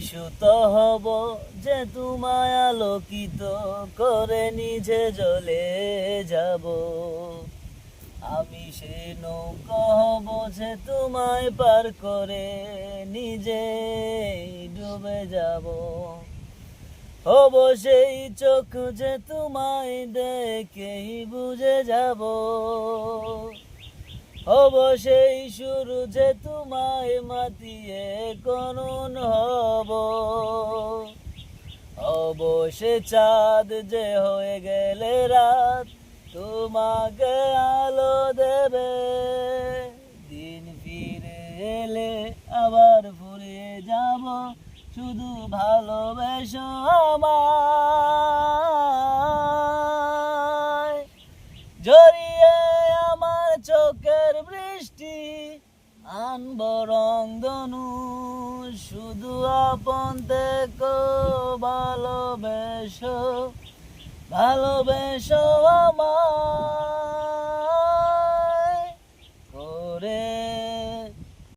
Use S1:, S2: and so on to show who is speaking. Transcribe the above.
S1: বিশুত হব যে তোমায় আলোকিত করে নিজে জ্বলে যাব। আমি সে নৌকা হব যে তোমায় পার করে নিজে ডুবে যাব। হব সেই চোখ যে তোমায় দেখেই বুঝে যাব। হব সেই সুর যে তোমায় মাতিয়ে করুণ হব। হব সে চাঁদ যে হয়ে গেলে রাত তোমাকে আলো দেবে। দিন ফিরে এলে আবার ফুরিয়ে যাব, শুধু ভালোবেসো আমায়। জড়িয়ে আমার চোখের বৃষ্টি আনব রংধনু, শুধু আপন থেকো ভালোবেসো, ভালোবেসো আমায়।